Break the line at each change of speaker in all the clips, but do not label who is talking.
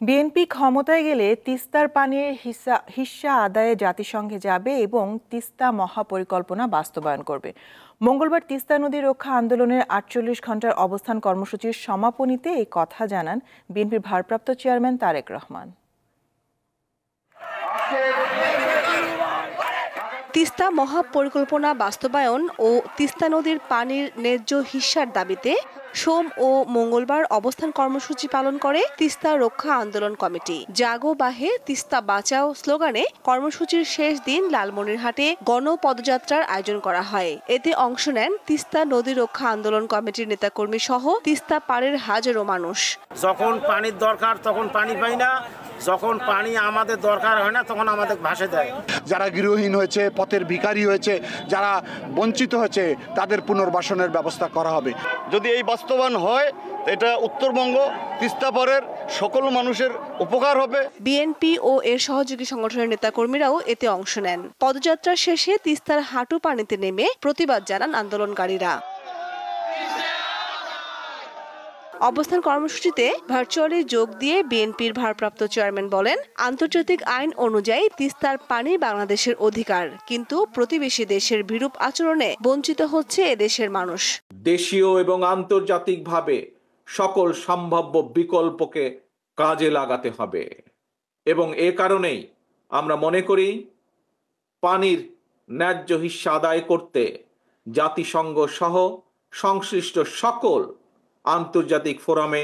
BNP ক্ষমতায় গেলে তিস্তার পানির হিস্সা আদায়ে জাতিসংঘে যাবে এবং তিস্তা মহাপরিকল্পনা বাস্তবায়ন করবে। মঙ্গলবার তিস্তা নদী রক্ষা আন্দোলনের ৪৮ ঘণ্টার অবস্থান কর্মসূচির সমাপনীতে এই কথা জানান বিএনপির ভারপ্রাপ্ত চেয়ারম্যান তারেক রহমান।
তিস্তা মহাপরিকল্পনা বাস্তবায়ন ও তিস্তা নদীর পানির ন্যায্য হিস্যার দাবিতে সোম ও মঙ্গলবার অবস্থান কর্মসূচি পালন করে তিস্তা রক্ষা আন্দোলন কমিটি। জাগো বাহে তিস্তা বাঁচাও স্লোগানে কর্মসূচির শেষ দিন লালমনিরহাটে গণপদযাত্রার আয়োজন করা হয়। এতে অংশ নেন তিস্তা নদী রক্ষা আন্দোলন কমিটির নেতাকর্মী সহ তিস্তা পাড়ের হাজারো মানুষ।
যখন পানির দরকার তখন পানি পাই না, যখন পানি আমাদের দরকার হয় না তখন আমাদের ভাসে দেয়।
যারা গৃহহীন হয়েছে, পথের ভিখারি হয়েছে, যারা বঞ্চিত হয়েছে তাদের পুনর্বাসনের ব্যবস্থা করা হবে।
যদি এই বাস্তবায়ন হয় এটা উত্তরবঙ্গ তিস্তাপাড়ের সকল মানুষের উপকার হবে।
বিএনপি ও এর সহযোগী সংগঠনের নেতাকর্মীরাও এতে অংশ নেন। পদযাত্রা শেষে তিস্তার হাঁটু পানিতে নেমে প্রতিবাদ জানান আন্দোলনকারীরা। অবস্থান কর্মসূচিতে ভার্চুয়ালি যোগ দিয়ে বিএনপির ভারপ্রাপ্ত চেয়ারম্যান বলেন, আন্তর্জাতিক আইন অনুযায়ী তিস্তার পানি বাংলাদেশের অধিকার, কিন্তু প্রতিবেশী দেশের বিরূপ আচরণে বঞ্চিত হচ্ছে এদেশের মানুষ।
দেশীয় এবং আন্তর্জাতিকভাবে সকল সম্ভাব্য বিকল্পকে কাজে লাগাতে হবে এবং এ কারণেই আমরা মনে করি পানির ন্যায্য হিস্যা আদায় করতে জাতিসংঘ সহ সংশ্লিষ্ট সকল আন্তর্জাতিক ফোরামে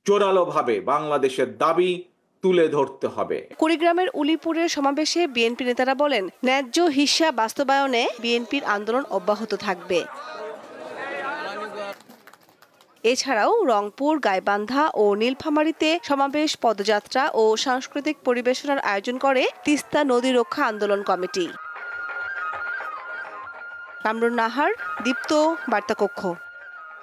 জোরালোভাবে বাংলাদেশের দাবি তুলে ধরতে হবে।
কুড়িগ্রামের উলিপুরের সমাবেশে বিএনপি নেতারা বলেন, ন্যায্য হিস্যা বাস্তবায়নে বিএনপির আন্দোলন অব্যাহত থাকবে। এছাড়াও রংপুর, গাইবান্ধা ও নীলফামারীতে সমাবেশ, পদযাত্রা ও সাংস্কৃতিক পরিবেশনার আয়োজন করে তিস্তা নদী রক্ষা আন্দোলন কমিটি। কামরুন নাহার, দীপ্ত, বার্তা কক্ষ।